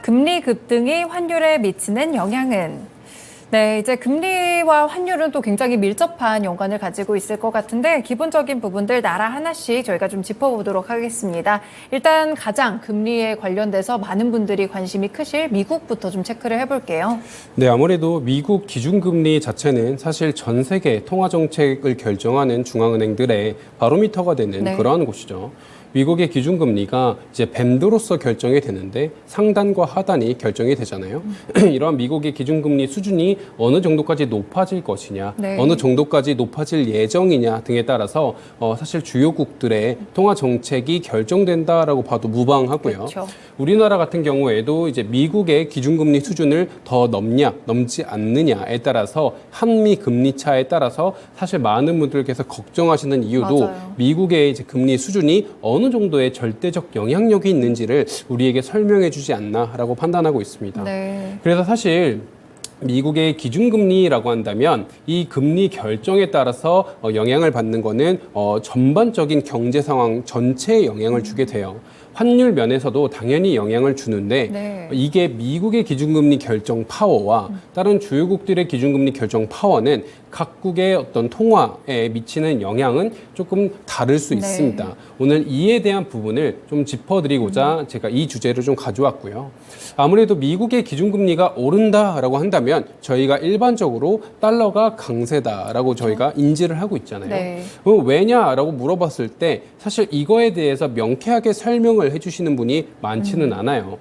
금리 급등이 환율에 미치는 영향은? 네, 이제 금리와 환율은 또 굉장히 밀접한 연관을 가지고 있을 것 같은데 기본적인 부분들 나라 하나씩 저희가 좀 짚어보도록 하겠습니다. 일단 가장 금리에 관련돼서 많은 분들이 관심이 크실 미국부터 좀 체크를 해볼게요. 네, 아무래도 미국 기준금리 자체는 사실 전 세계 통화정책을 결정하는 중앙은행들의 바로미터가 되는 네. 그러한 곳이죠. 미국의 기준금리가 이제 밴드로서 결정이 되는데 상단과 하단이 결정이 되잖아요. 이러한 미국의 기준금리 수준이 어느 정도까지 높아질 것이냐, 네. 어느 정도까지 높아질 예정이냐 등에 따라서 사실 주요국들의 통화 정책이 결정된다라고 봐도 무방하고요. 그렇죠. 우리나라 같은 경우에도 이제 미국의 기준금리 수준을 더 넘냐, 넘지 않느냐에 따라서 한미 금리 차에 따라서 사실 많은 분들께서 걱정하시는 이유도 맞아요. 미국의 이제 금리 수준이 어느 정도의 절대적 영향력이 있는지를 우리에게 설명해 주지 않나라고 판단하고 있습니다. 네. 그래서 사실 미국의 기준금리라고 한다면 이 금리 결정에 따라서 영향을 받는 거는 전반적인 경제 상황 전체에 영향을 주게 돼요. 환율 면에서도 당연히 영향을 주는데 네. 이게 미국의 기준금리 결정 파워와 다른 주요국들의 기준금리 결정 파워는 각국의 어떤 통화에 미치는 영향은 조금 다를 수 네. 있습니다. 오늘 이에 대한 부분을 좀 짚어드리고자 제가 이 주제를 좀 가져왔고요. 아무래도 미국의 기준금리가 오른다라고 한다면 저희가 일반적으로 달러가 강세다라고 저희가 인지를 하고 있잖아요. 네. 왜냐라고 물어봤을 때 사실 이거에 대해서 명쾌하게 설명을 해주시는 분이 많지는 않아요.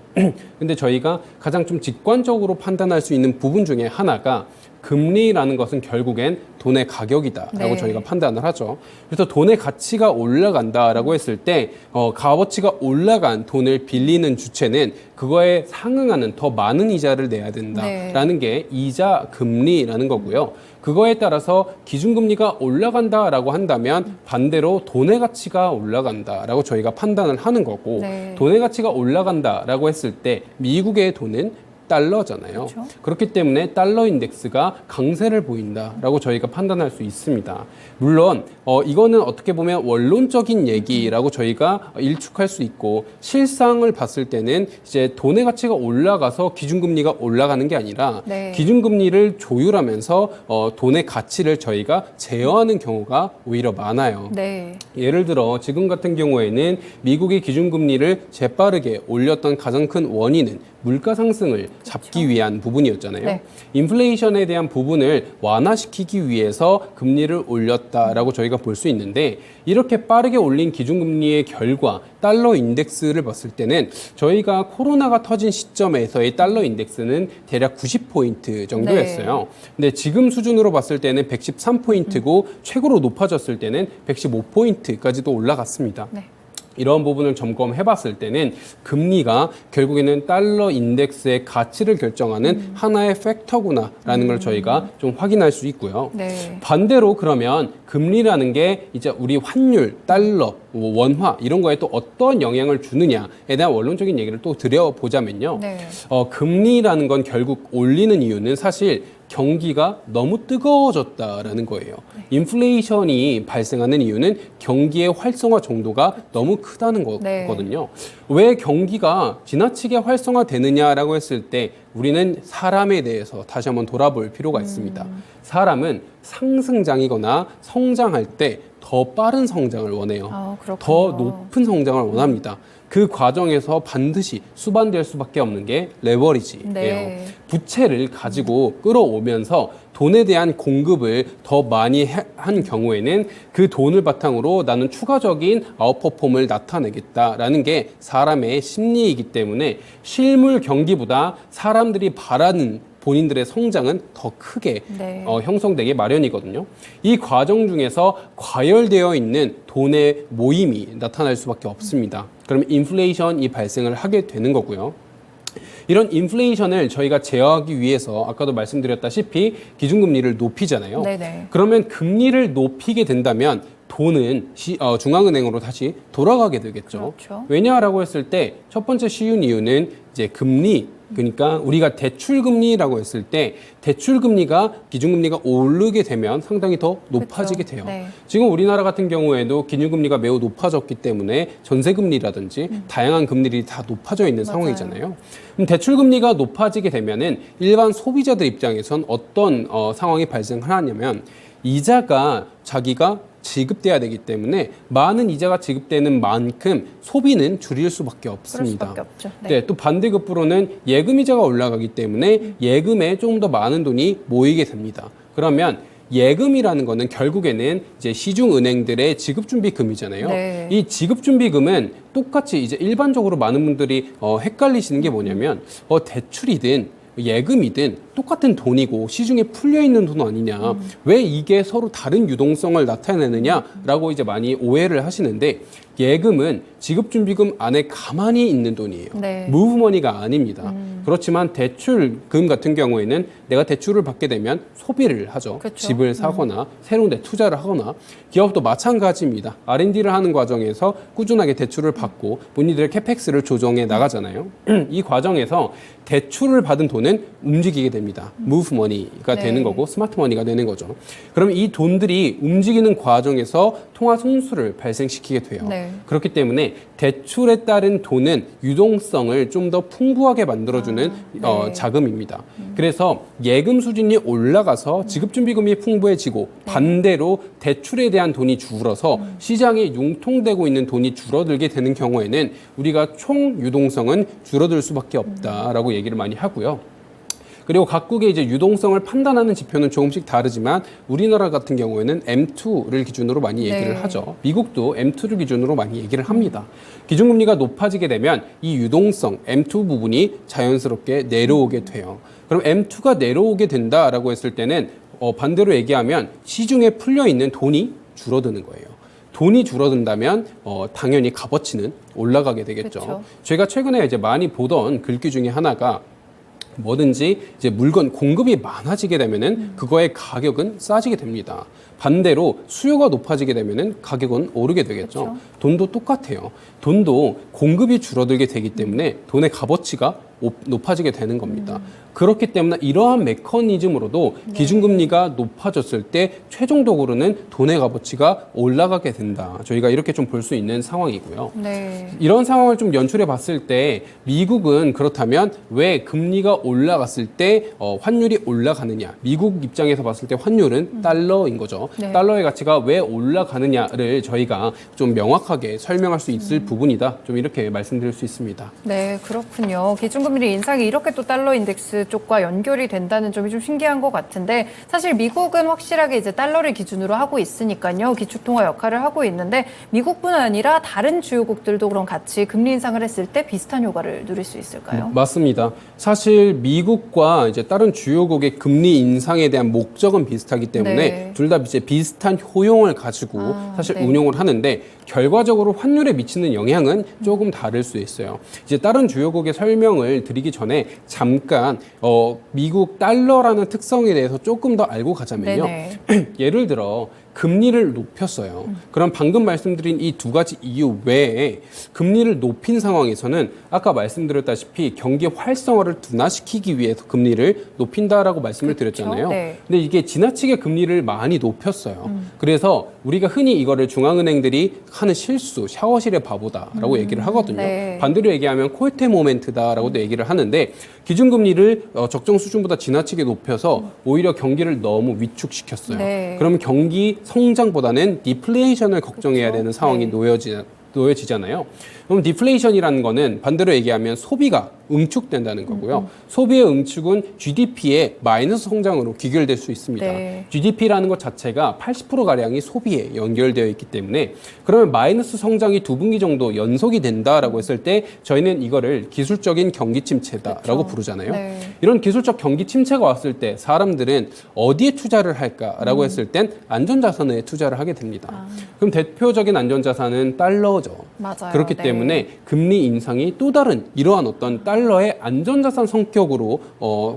근데 저희가 가장 좀 직관적으로 판단할 수 있는 부분 중에 하나가 금리라는 것은 결국엔 돈의 가격이다라고 네. 저희가 판단을 하죠. 그래서 돈의 가치가 올라간다라고 했을 때 값어치가 올라간 돈을 빌리는 주체는 그거에 상응하는 더 많은 이자를 내야 된다라는 게 이자 금리라는 거고요. 그거에 따라서 기준금리가 올라간다라고 한다면 반대로 돈의 가치가 올라간다라고 저희가 판단을 하는 거고 네. 돈의 가치가 올라간다라고 했을 때 미국의 돈은 달러잖아요. 그렇죠. 그렇기 때문에 달러 인덱스가 강세를 보인다라고 저희가 판단할 수 있습니다. 물론 이거는 어떻게 보면 원론적인 얘기라고 저희가 일축할 수 있고 실상을 봤을 때는 이제 돈의 가치가 올라가서 기준금리가 올라가는 게 아니라 네. 기준금리를 조율하면서 돈의 가치를 저희가 제어하는 경우가 오히려 많아요. 네. 예를 들어 지금 같은 경우에는 미국의 기준금리를 재빠르게 올렸던 가장 큰 원인은 물가 상승을 잡기 위한 부분이었잖아요. 네. 인플레이션에 대한 부분을 완화시키기 위해서 금리를 올렸다라고 저희가 볼 수 있는데 이렇게 빠르게 올린 기준금리의 결과 달러 인덱스를 봤을 때는 저희가 코로나가 터진 시점에서의 달러 인덱스는 대략 90포인트 정도였어요. 근데 지금 수준으로 봤을 때는 113포인트고 최고로 높아졌을 때는 115포인트까지도 올라갔습니다. 네. 이런 부분을 점검해 봤을 때는 금리가 결국에는 달러 인덱스의 가치를 결정하는 하나의 팩터구나라는 걸 저희가 좀 확인할 수 있고요. 네. 반대로 그러면 금리라는 게 이제 우리 환율, 달러, 원화 이런 거에 또 어떤 영향을 주느냐에 대한 원론적인 얘기를 또 드려보자면요. 네. 금리라는 건 결국 올리는 이유는 사실 경기가 너무 뜨거워졌다라는 거예요. 인플레이션이 발생하는 이유는 경기의 활성화 정도가 너무 크다는 거거든요. 왜 경기가 지나치게 활성화되느냐라고 했을 때 우리는 사람에 대해서 다시 한번 돌아볼 필요가 있습니다. 사람은 상승장이거나 성장할 때 더 빠른 성장을 원해요. 그렇군요. 더 높은 성장을 원합니다. 그 과정에서 반드시 수반될 수밖에 없는 게 레버리지예요. 네. 부채를 가지고 끌어오면서 돈에 대한 공급을 더 많이 한 경우에는 그 돈을 바탕으로 나는 추가적인 아웃퍼폼을 나타내겠다라는 게 사람의 심리이기 때문에 실물 경기보다 사람들이 바라는 본인들의 성장은 더 크게 네. 형성되기 마련이거든요. 이 과정 중에서 과열되어 있는 돈의 모임이 나타날 수밖에 없습니다. 그러면 인플레이션이 발생을 하게 되는 거고요. 이런 인플레이션을 저희가 제어하기 위해서 아까도 말씀드렸다시피 기준금리를 높이잖아요. 네네. 그러면 금리를 높이게 된다면 돈은 중앙은행으로 다시 돌아가게 되겠죠. 그렇죠. 왜냐라고 했을 때 첫 번째 쉬운 이유는 이제 금리 그러니까 우리가 대출금리라고 했을 때 대출금리가 기준금리가 오르게 되면 상당히 더 높아지게 돼요. 네. 지금 우리나라 같은 경우에도 기준금리가 매우 높아졌기 때문에 전세금리라든지 다양한 금리들이 다 높아져 있는 맞아요. 상황이잖아요. 그럼 대출금리가 높아지게 되면은 일반 소비자들 입장에선 어떤 상황이 발생하냐면 이자가 자기가 지급돼야 되기 때문에 많은 이자가 지급되는 만큼 소비는 줄일 수밖에 그럴 없습니다. 수밖에 없죠. 네, 또 반대급부로는 예금이자가 올라가기 때문에 예금에 좀 더 많은 돈이 모이게 됩니다. 그러면 예금이라는 거는 결국에는 이제 시중은행들의 지급준비금이잖아요. 네. 이 지급준비금은 똑같이 이제 일반적으로 많은 분들이 헷갈리시는 게 뭐냐면 대출이든 예금이든 똑같은 돈이고 시중에 풀려 있는 돈 아니냐. 왜 이게 서로 다른 유동성을 나타내느냐라고 이제 많이 오해를 하시는데 예금은 지급준비금 안에 가만히 있는 돈이에요. 네. 무브머니가 아닙니다. 그렇지만 대출금 같은 경우에는 내가 대출을 받게 되면 소비를 하죠. 그쵸. 집을 사거나 새로운 데 투자를 하거나 기업도 마찬가지입니다. R&D를 하는 과정에서 꾸준하게 대출을 받고 본인들의 캐펙스를 조정해 나가잖아요. 이 과정에서 대출을 받은 돈은 움직이게 됩니다. move money가 네. 되는 거고 스마트 머니가 되는 거죠. 그럼 이 돈들이 움직이는 과정에서 통화 손실을 발생시키게 돼요. 네. 그렇기 때문에 대출에 따른 돈은 유동성을 좀 더 풍부하게 만들어주는 네. 자금입니다. 그래서 예금 수준이 올라가서 지급준비금이 풍부해지고 반대로 대출에 대한 돈이 줄어서 시장에 융통되고 있는 돈이 줄어들게 되는 경우에는 우리가 총 유동성은 줄어들 수밖에 없다라고 얘기를 많이 하고요. 그리고 각국의 이제 유동성을 판단하는 지표는 조금씩 다르지만 우리나라 같은 경우에는 M2를 기준으로 많이 얘기를 네. 하죠. 미국도 M2를 기준으로 많이 얘기를 합니다. 기준금리가 높아지게 되면 이 유동성 M2 부분이 자연스럽게 내려오게 돼요. 그럼 M2가 내려오게 된다라고 했을 때는 반대로 얘기하면 시중에 풀려 있는 돈이 줄어드는 거예요. 돈이 줄어든다면 당연히 값어치는 올라가게 되겠죠. 그쵸. 제가 최근에 이제 많이 보던 글귀 중에 하나가 뭐든지 이제 물건 공급이 많아지게 되면은 그거의 가격은 싸지게 됩니다. 반대로 수요가 높아지게 되면은 가격은 오르게 되겠죠. 그렇죠. 돈도 똑같아요. 돈도 공급이 줄어들게 되기 때문에 돈의 값어치가 높아지게 되는 겁니다. 그렇기 때문에 이러한 메커니즘으로도 기준금리가 높아졌을 때 최종적으로는 돈의 값어치가 올라가게 된다. 저희가 이렇게 좀 볼 수 있는 상황이고요. 네. 이런 상황을 좀 연출해 봤을 때 미국은 그렇다면 왜 금리가 올라갔을 때 환율이 올라가느냐. 미국 입장에서 봤을 때 환율은 달러인 거죠. 네. 달러의 가치가 왜 올라가느냐를 저희가 좀 명확하게 설명할 수 있을 부분이다. 좀 이렇게 말씀드릴 수 있습니다. 네, 그렇군요. 기준금리 인상이 이렇게 또 달러 인덱스 쪽과 연결이 된다는 점이 좀 신기한 것 같은데 사실 미국은 확실하게 이제 달러를 기준으로 하고 있으니까요. 기축통화 역할을 하고 있는데 미국뿐 아니라 다른 주요국들도 그럼 같이 금리 인상을 했을 때 비슷한 효과를 누릴 수 있을까요? 맞습니다. 사실 미국과 이제 다른 주요국의 금리 인상에 대한 목적은 비슷하기 때문에 네. 둘 다 이제 비슷한 효용을 가지고 사실 네. 운용을 하는데 결과적으로 환율에 미치는 영향은 조금 다를 수 있어요. 이제 다른 주요국의 설명을 드리기 전에 잠깐 미국 달러라는 특성에 대해서 조금 더 알고 가자면요. 네네. 예를 들어 금리를 높였어요. 그럼 방금 말씀드린 이 두 가지 이유 외에 금리를 높인 상황에서는 아까 말씀드렸다시피 경기 활성화를 둔화시키기 위해서 금리를 높인다라고 말씀을 그렇죠. 드렸잖아요. 네. 근데 이게 지나치게 금리를 많이 높였어요. 그래서 우리가 흔히 이거를 중앙은행들이 하는 실수, 샤워실의 바보다라고 얘기를 하거든요. 네. 반대로 얘기하면 코이테 모멘트다라고도 얘기를 하는데 기준금리를 적정 수준보다 지나치게 높여서 오히려 경기를 너무 위축시켰어요. 네. 그러면 경기 성장보다는 디플레이션을 걱정해야 그렇죠. 되는 상황이 네. 놓여지잖아요. 그럼 디플레이션이라는 거는 반대로 얘기하면 소비가 응축된다는 거고요. 소비의 응축은 GDP의 마이너스 성장으로 귀결될 수 있습니다. 네. GDP라는 것 자체가 80%가량이 소비에 연결되어 있기 때문에 그러면 마이너스 성장이 2분기 정도 연속이 된다라고 했을 때 저희는 이거를 기술적인 경기 침체다라고 그렇죠. 부르잖아요. 네. 이런 기술적 경기 침체가 왔을 때 사람들은 어디에 투자를 할까라고 했을 땐 안전자산에 투자를 하게 됩니다. 그럼 대표적인 안전자산은 달러죠. 맞아요. 그렇기 네. 때문에 금리 인상이 또 다른 이러한 어떤 달러의 안전자산 성격으로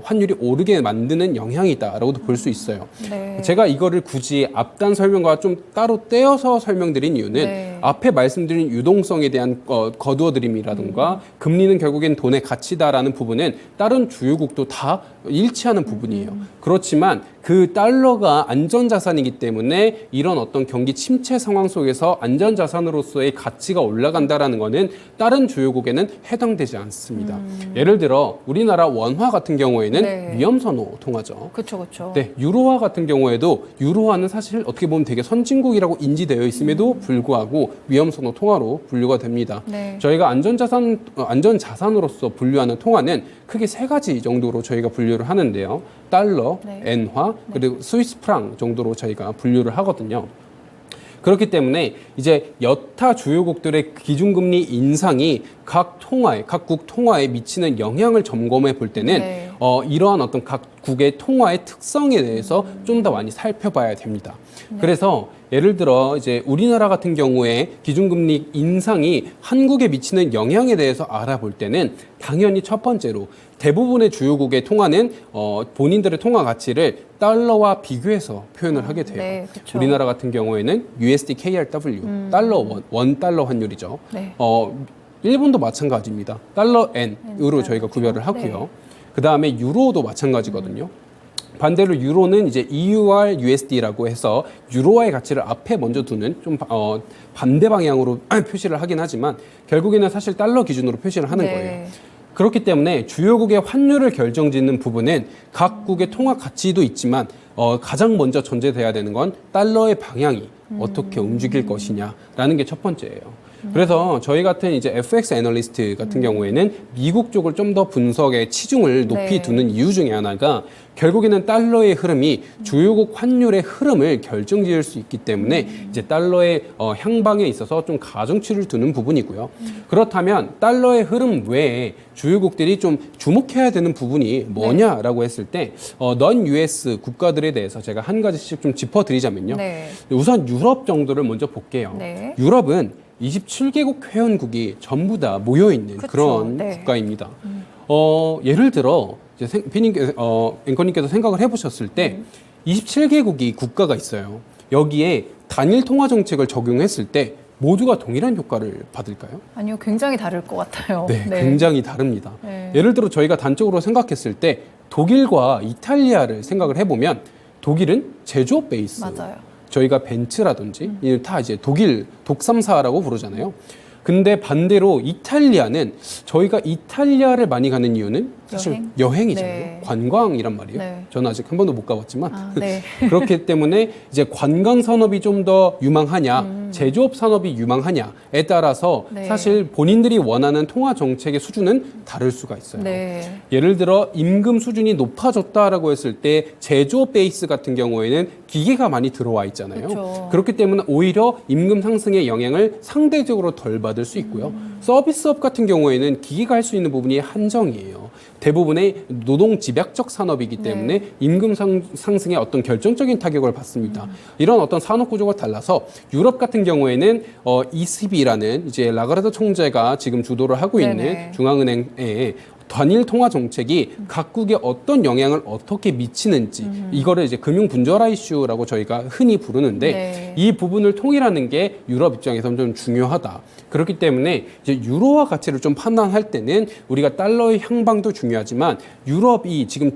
환율이 오르게 만드는 영향이다라고도 볼 수 있어요. 네. 제가 이거를 굳이 앞단 설명과 좀 따로 떼어서 설명드린 이유는 네. 앞에 말씀드린 유동성에 대한 거두어들임이라든가 금리는 결국엔 돈의 가치다라는 부분은 다른 주요국도 다 일치하는 부분이에요. 그렇지만 그 달러가 안전자산이기 때문에 이런 어떤 경기 침체 상황 속에서 안전자산으로서의 가치가 올라간다라는 거는 다른 주요국에는 해당되지 않습니다. 예를 들어 우리나라 원화 같은 경우에는 네. 위험선호 통화죠. 그렇죠, 그렇죠. 네, 유로화 같은 경우에도 유로화는 사실 어떻게 보면 되게 선진국이라고 인지되어 있음에도 불구하고 위험선호 통화로 분류가 됩니다. 네. 저희가 안전자산으로서 분류하는 통화는 크게 세 가지 정도로 저희가 분류를 하는데요. 달러, 네. 엔화, 그리고 스위스 프랑 정도로 저희가 분류를 하거든요. 그렇기 때문에 이제 여타 주요국들의 기준금리 인상이 각 국 통화에 미치는 영향을 점검해 볼 때는 네. 이러한 어떤 각국의 통화의 특성에 대해서 좀 더 많이 살펴봐야 됩니다. 그래서 예를 들어 이제 우리나라 같은 경우에 기준금리 인상이 한국에 미치는 영향에 대해서 알아볼 때는 당연히 첫 번째로 대부분의 주요국의 통화는 본인들의 통화 가치를 달러와 비교해서 표현을 하게 돼요. 네, 그쵸. 우리나라 같은 경우에는 USD KRW, 달러 원 달러 환율이죠. 네. 일본도 마찬가지입니다. 달러 N으로 저희가 그렇죠. 구별을 하고요. 그 다음에 유로도 마찬가지거든요. 반대로 유로는 이제 EUR USD라고 해서 유로화의 가치를 앞에 먼저 두는 좀 반대 방향으로 표시를 하긴 하지만 결국에는 사실 달러 기준으로 표시를 하는 네. 거예요. 그렇기 때문에 주요국의 환율을 결정짓는 부분은 각국의 통화 가치도 있지만 가장 먼저 전제돼야 되는 건 달러의 방향이 어떻게 움직일 것이냐라는 게 첫 번째예요. 그래서 저희 같은 이제 FX 애널리스트 같은 경우에는 미국 쪽을 좀 더 분석에 치중을 높이 네. 두는 이유 중에 하나가 결국에는 달러의 흐름이 주요국 환율의 흐름을 결정지을 수 있기 때문에 이제 달러의 향방에 있어서 좀 가중치를 두는 부분이고요. 그렇다면 달러의 흐름 외에 주요국들이 좀 주목해야 되는 부분이 뭐냐라고 했을 때 넌 US 국가들에 대해서 제가 한 가지씩 좀 짚어드리자면요. 네. 우선 유럽 정도를 먼저 볼게요. 네. 유럽은 27개국 회원국이 전부 다 모여 있는 그쵸, 그런 네. 국가입니다. 예를 들어 이제 앵커님께서 생각을 해보셨을 때 27개국이 국가가 있어요. 여기에 단일 통화 정책을 적용했을 때 모두가 동일한 효과를 받을까요? 아니요, 굉장히 다를 것 같아요. 네, 굉장히 다릅니다. 네. 예를 들어 저희가 단적으로 생각했을 때 독일과 이탈리아를 생각을 해보면 독일은 제조업 베이스. 맞아요. 저희가 벤츠라든지 이는 다 이제 독일 독삼사라고 부르잖아요. 근데 반대로 이탈리아는 저희가 이탈리아를 많이 가는 이유는 사실 여행이잖아요. 네. 관광이란 말이에요. 네. 저는 아직 한 번도 못 가봤지만 네. 그렇기 때문에 이제 관광 산업이 좀 더 유망하냐, 제조업 산업이 유망하냐에 따라서 네. 사실 본인들이 원하는 통화 정책의 수준은 다를 수가 있어요. 네. 예를 들어 임금 수준이 높아졌다라고 했을 때 제조업 베이스 같은 경우에는 기계가 많이 들어와 있잖아요. 그렇죠. 그렇기 때문에 오히려 임금 상승의 영향을 상대적으로 덜 받을 수 있고요. 서비스업 같은 경우에는 기계가 할 수 있는 부분이 한정이에요. 대부분의 노동 집약적 산업이기 때문에 임금 상승의 어떤 결정적인 타격을 받습니다. 이런 어떤 산업 구조가 달라서 유럽 같은 경우에는 ECB라는 이제 라가르드 총재가 지금 주도를 하고 있는 네네. 중앙은행의 단일 통화 정책이 각국에 어떤 영향을 어떻게 미치는지 이거를 이제 금융 분절화 이슈라고 저희가 흔히 부르는데 네. 이 부분을 통일하는 게 유럽 입장에서는 좀 중요하다. 그렇기 때문에 이제 유로화 가치를 좀 판단할 때는 우리가 달러의 향방도 중요하지만 유럽이 지금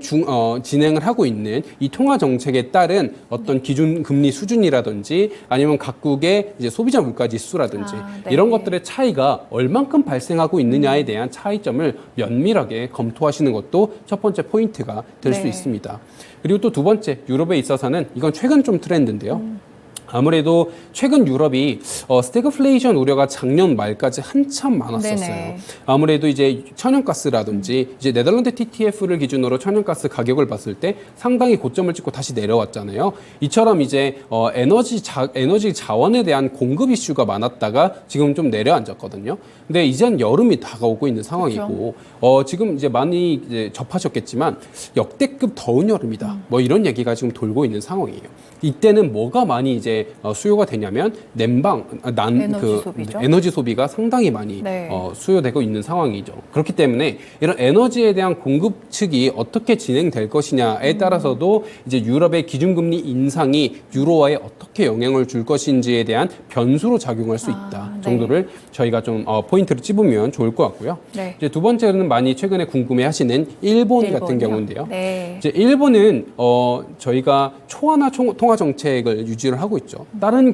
진행을 하고 있는 이 통화 정책에 따른 어떤 기준 금리 수준이라든지 아니면 각국의 이제 소비자 물가 지수라든지 네. 이런 것들의 차이가 얼만큼 발생하고 있느냐에 대한 차이점을 면밀하게 검토하시는 것도 첫 번째 포인트가 될 수 네. 있습니다. 그리고 또 두 번째 유럽에 있어서는 이건 최근 좀 트렌드인데요. 아무래도 최근 유럽이 스태그플레이션 우려가 작년 말까지 한참 많았었어요. 네네. 아무래도 이제 천연가스라든지 이제 네덜란드 TTF를 기준으로 천연가스 가격을 봤을 때 상당히 고점을 찍고 다시 내려왔잖아요. 이처럼 이제 에너지 자원에 대한 공급 이슈가 많았다가 지금 좀 내려앉았거든요. 근데 이젠 여름이 다가오고 있는 상황이고 지금 이제 많이 이제 접하셨겠지만 역대급 더운 여름이다. 뭐 이런 얘기가 지금 돌고 있는 상황이에요. 이때는 뭐가 많이 이제 이제 수요가 되냐면 에너지 소비가 상당히 많이 네. 수요되고 있는 상황이죠. 그렇기 때문에 이런 에너지에 대한 공급 측이 어떻게 진행될 것이냐에 따라서도 이제 유럽의 기준금리 인상이 유로화에 어떻게 영향을 줄 것인지에 대한 변수로 작용할 수 있다 네. 정도를 저희가 좀 포인트를 찝으면 좋을 것 같고요. 네. 이제 두 번째는 많이 최근에 궁금해하시는 일본 같은 일본이요? 경우인데요. 네. 이제 일본은 저희가 초안화 통화 정책을 유지를 하고 있죠. 다른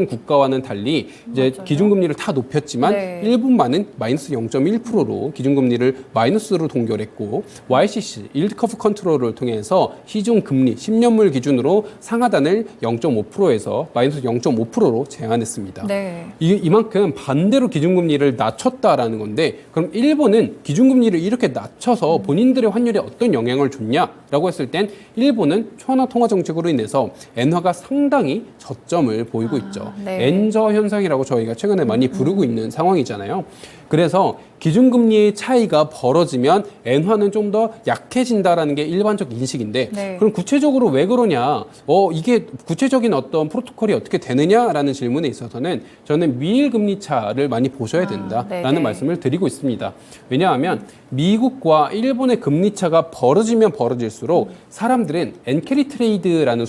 국가와는 달리 이제 맞아요. 기준금리를 다 높였지만 네. 일본만은 마이너스 0.1%로 기준금리를 마이너스로 동결했고 YCC 일드 커브 컨트롤을 통해서 시중 금리 10년물 기준으로 상하단을 0.5%에서 마이너스 0.5%로 제한했습니다. 네. 이만큼 반대로 기준금리를 낮췄다라는 건데 그럼 일본은 기준금리를 이렇게 낮춰서 본인들의 환율에 어떤 영향을 줬냐라고 했을 땐 일본은 초안화 통화 정책으로 인해서 엔화가 상당히 저점을 보이고 있죠. 네. 엔저 현상이라고 저희가 최근에 많이 부르고 있는 상황이잖아요. 그래서 기준금리의 차이가 벌어지면 엔화는 좀 더 약해진다라는 게 일반적 인식인데 네. 그럼 구체적으로 왜 그러냐? 이게 구체적인 어떤 프로토콜이 어떻게 되느냐라는 질문에 있어서는 저는 미일 금리 차를 많이 보셔야 된다라는 네네. 말씀을 드리고 있습니다. 왜냐하면 미국과 일본의 금리 차가 벌어지면 벌어질수록 사람들은 엔캐리 트레이드라는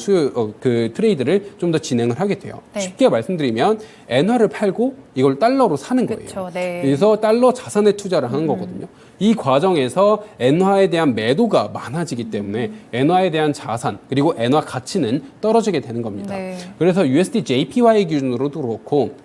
그 트레이드를 좀 더 진행을 하게 돼요. 네. 쉽게 말씀드리면 엔화를 팔고 이걸 달러로 사는 거예요. 그쵸, 네. 그래서 달러 자산에 투자를 하는 거거든요. 이 과정에서 엔화에 대한 매도가 많아지기 때문에 엔화에 대한 자산 그리고 엔화 가치는 떨어지게 되는 겁니다. 네. 그래서 USD JPY 기준으로도 그렇고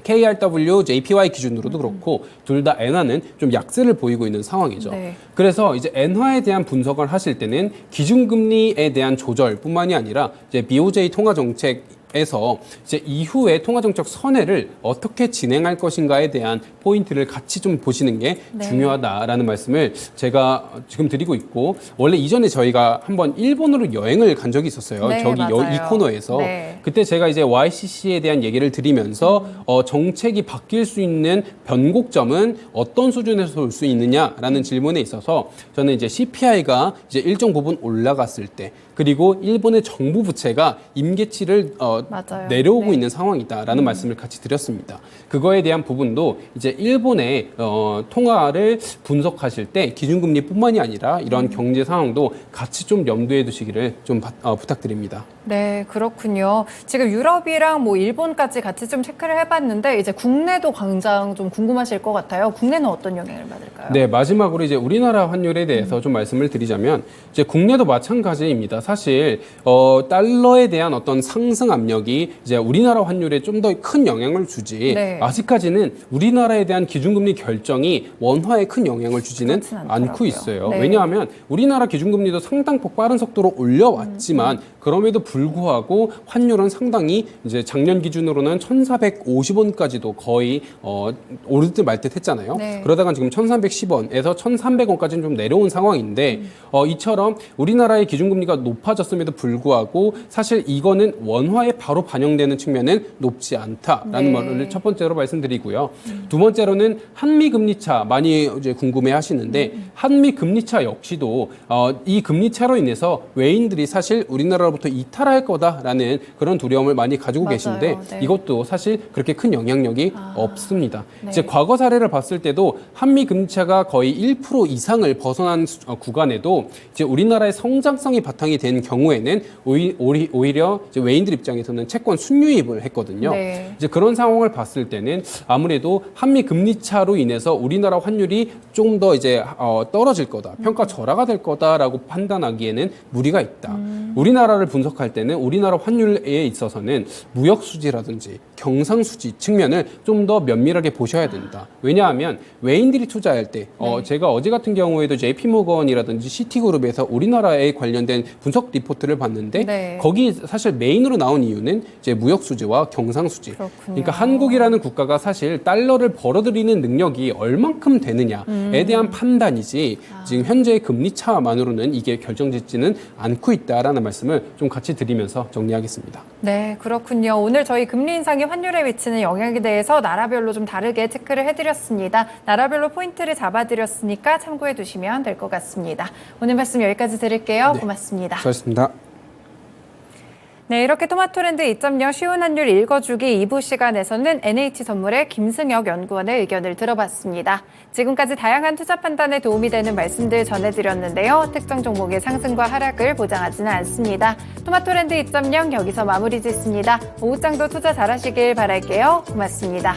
KRW, JPY 기준으로도 그렇고 둘 다 엔화는 좀 약세를 보이고 있는 상황이죠. 네. 그래서 이제 엔화에 대한 분석을 하실 때는 기준금리에 대한 조절뿐만이 아니라 이제 BOJ 통화 정책에서 이제 이후에 통화정책 선회를 어떻게 진행할 것인가에 대한 포인트를 같이 좀 보시는 게 네. 중요하다라는 말씀을 제가 지금 드리고 있고 원래 이전에 저희가 한번 일본으로 여행을 간 적이 있었어요. 네, 저기 맞아요. 이 코너에서 네. 그때 제가 이제 YCC에 대한 얘기를 드리면서 정책이 바뀔 수 있는 변곡점은 어떤 수준에서 올 수 있느냐라는 질문에 있어서 저는 이제 CPI가 이제 일정 부분 올라갔을 때 그리고 일본의 정부 부채가 임계치를 맞아요. 내려오고 네. 있는 상황이다라는 말씀을 같이 드렸습니다. 그거에 대한 부분도 이제 일본의 통화를 분석하실 때 기준금리뿐만이 아니라 이런 경제 상황도 같이 좀 염두에 두시기를 좀 부탁드립니다. 네, 그렇군요. 지금 유럽이랑 뭐 일본까지 같이 좀 체크를 해봤는데 이제 국내도 당장 좀 궁금하실 것 같아요. 국내는 어떤 영향을 받을까요? 네, 마지막으로 이제 우리나라 환율에 대해서 좀 말씀을 드리자면 이제 국내도 마찬가지입니다. 사실 달러에 대한 어떤 상승 압력이 이제 우리나라 환율에 좀 더 큰 영향을 주지 네. 아직까지는 우리나라에 대한 기준금리 결정이 원화에 큰 영향을 주지는 그렇진 않고 않더라고요. 있어요. 네. 왜냐하면 우리나라 기준금리도 상당폭 빠른 속도로 올려왔지만 그럼에도 불구하고 환율은 상당히 이제 작년 기준으로는 1,450원까지도 거의 오를 듯 말 듯 했잖아요. 네. 그러다가 지금 1,310원에서 1,300원까지는 좀 내려온 상황인데 이처럼 우리나라의 기준금리가 높아졌음에도 불구하고 사실 이거는 원화에 바로 반영되는 측면은 높지 않다라는 네. 말을 첫 번째로 말씀드리고요. 두 번째로는 한미 금리차 많이 이제 궁금해하시는데 한미 금리차 역시도 이 금리차로 인해서 외인들이 사실 우리나라로부터 이탈할 거다라는 그런 두려움을 많이 가지고 맞아요. 계신데 네. 이것도 사실 그렇게 큰 영향력이 없습니다. 네. 이제 과거 사례를 봤을 때도 한미 금리차가 거의 1% 이상을 벗어난 구간에도 이제 우리나라의 성장성이 바탕이 된 경우에는 오히려 이제 외인들 입장에서는 채권 순유입을 했거든요. 네. 이제 그런 상황을 봤을 때는 아무래도 한미 금리 차로 인해서 우리나라 환율이 좀 더 이제 떨어질 거다, 평가 절하가 될 거다라고 판단하기에는 무리가 있다. 우리나라를 분석할 때는 우리나라 환율에 있어서는 무역 수지라든지 경상 수지 측면을 좀 더 면밀하게 보셔야 된다. 왜냐하면 외인들이 투자할 때 제가 어제 같은 경우에도 JP모건이라든지 시티그룹에서 우리나라에 관련된 분석 리포트를 봤는데 네. 거기 사실 메인으로 나온 이유는 이제 무역 수지와 경상 수지. 그렇군요. 그러니까 한국이라는 국가가 사실 달러를 벌어들이는 능력이 얼만큼 되느냐에 대한 판단이지 지금 현재의 금리 차만으로는 이게 결정짓지는 않고 있다라는 말씀을 좀 같이 드리면서 정리하겠습니다. 네, 그렇군요. 오늘 저희 금리 인상이 환율에 미치는 영향에 대해서 나라별로 좀 다르게 체크를 해드렸습니다. 나라별로 포인트를 잡아드렸으니까 참고해 두시면 될 것 같습니다. 오늘 말씀 여기까지 드릴게요. 네. 고맙습니다. 수고하셨습니다. 네, 이렇게 토마토랜드 2.0 쉬운 환율 읽어주기 2부 시간에서는 NH선물의 김승혁 연구원의 의견을 들어봤습니다. 지금까지 다양한 투자 판단에 도움이 되는 말씀들 전해드렸는데요. 특정 종목의 상승과 하락을 보장하지는 않습니다. 토마토랜드 2.0 여기서 마무리 짓습니다. 오후장도 투자 잘하시길 바랄게요. 고맙습니다.